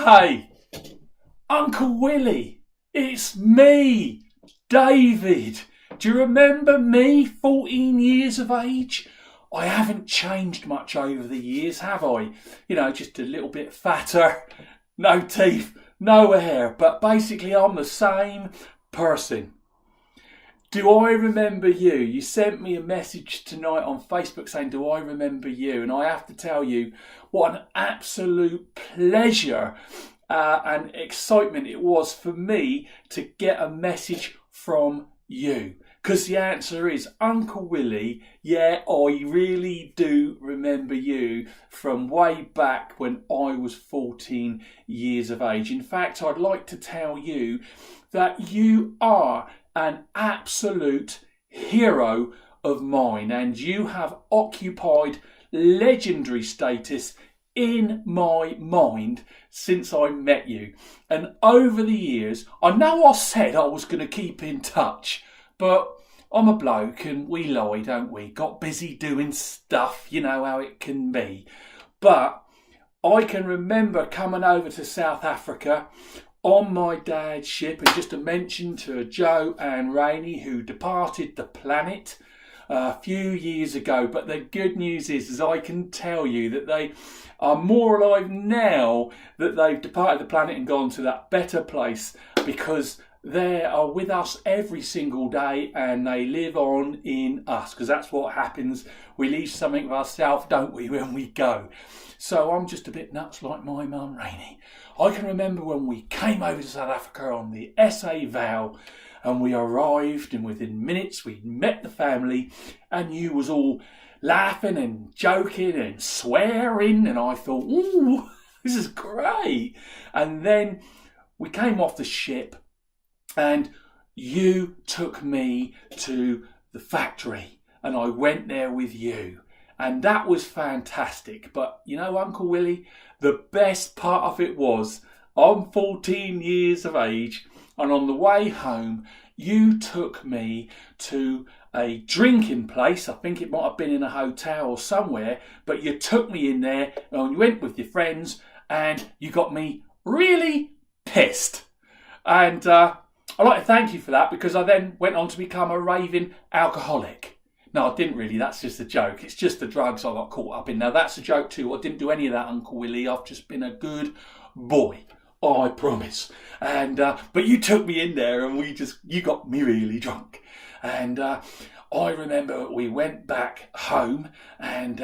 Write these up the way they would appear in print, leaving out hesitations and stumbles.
Hey, Uncle Willy, it's me, David. Do you remember me, 14 years of age? I haven't changed much over the years, have I? Just a little bit fatter, no teeth, no hair, but basically I'm the same person. Do I remember you? You sent me a message tonight on Facebook saying, do I remember you? And I have to tell you what an absolute pleasure and excitement it was for me to get a message from you. Because the answer is, Uncle Willy, yeah, I really do remember you from way back when I was 14 years of age. In fact, I'd like to tell you that you are an absolute hero of mine, and you have occupied legendary status in my mind since I met you. And over the years, I know I said I was going to keep in touch, but I'm a bloke and we lie, don't we? Got busy doing stuff, you know how it can be. But I can remember coming over to South Africa on my dad's ship, and just to mention to Joe and Rainey, who departed the planet a few years ago. But the good news is I can tell you that they are more alive now that they've departed the planet and gone to that better place, because they are with us every single day and they live on in us, because that's what happens. We leave something of ourselves, don't we, when we go. So I'm just a bit nuts like my mum Rainey. I can remember when we came over to South Africa on the SA Vow, and we arrived, and within minutes we met the family, and you was all laughing and joking and swearing, and I thought, ooh, this is great. And then we came off the ship and you took me to the factory and I went there with you. And that was fantastic. But you know, Uncle Willy, the best part of it was I'm 14 years of age, and on the way home, you took me to a drinking place. I think it might have been in a hotel or somewhere, but you took me in there and you went with your friends and you got me really pissed. And I'd like to thank you for that, because I then went on to become a raving alcoholic. No, I didn't really. That's just a joke. It's just the drugs I got caught up in. Now, that's a joke too. I didn't do any of that, Uncle Willy. I've just been a good boy. I promise. And but you took me in there and you got me really drunk. And I remember we went back home, and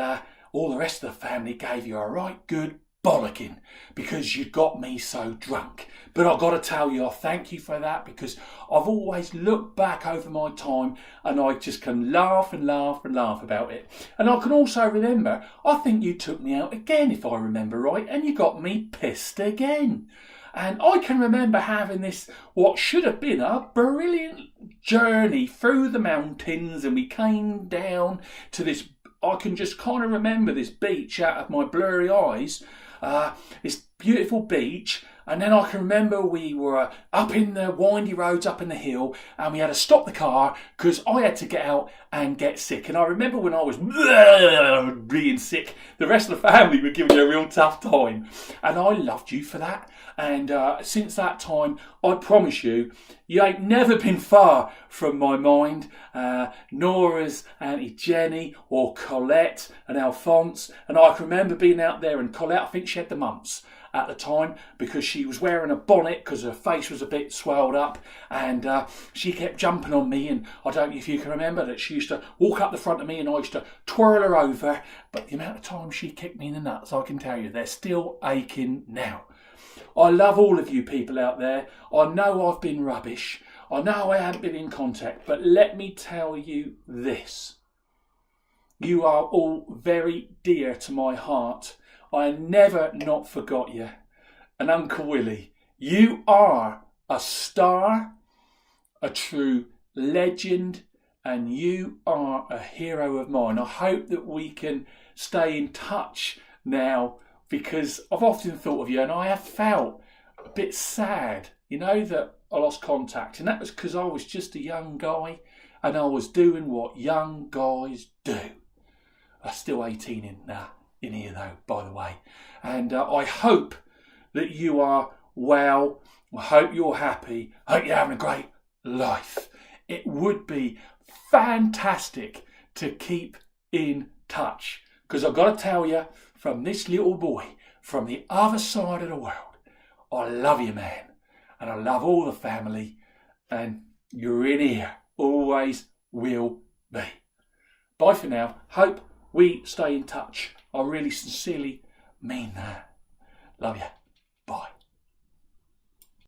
all the rest of the family gave you a right good bollocking because you got me so drunk. But I've got to tell you, I thank you for that, because I've always looked back over my time and I just can laugh and laugh and laugh about it. And I can also remember, I think you took me out again, if I remember right, and you got me pissed again. And I can remember having this, what should have been a brilliant journey through the mountains, and we came down to this, I can just kind of remember this beach out of my blurry eyes, this beautiful beach. And then I can remember we were up in the windy roads up in the hill, and we had to stop the car because I had to get out and get sick. And I remember when I was being sick, the rest of the family were giving me a real tough time. And I loved you for that. And since that time, I promise you, you ain't never been far from my mind, nor has Auntie Jenny or Colette and Alphonse. And I can remember being out there, and Colette, I think she had the mumps at the time, because she was wearing a bonnet because her face was a bit swelled up, and she kept jumping on me. And I don't know if you can remember that she used to walk up the front of me and I used to twirl her over, but the amount of times she kicked me in the nuts, I can tell you, they're still aching now. I love all of you people out there. I know I've been rubbish, I know I haven't been in contact, but let me tell you this, you are all very dear to my heart. I never not forgot you. And Uncle Willy, you are a star, a true legend, and you are a hero of mine. I hope that we can stay in touch now, because I've often thought of you and I have felt a bit sad, that I lost contact. And that was because I was just a young guy and I was doing what young guys do. I'm still 18 in here though, by the way. And I hope that you are well. I hope you're happy. I hope you're having a great life. It would be fantastic to keep in touch, because I've got to tell you, from this little boy from the other side of the world, I love you, man, and I love all the family, and you're in here, always will be. Bye for now. Hope we stay in touch. I really sincerely mean that. Love you.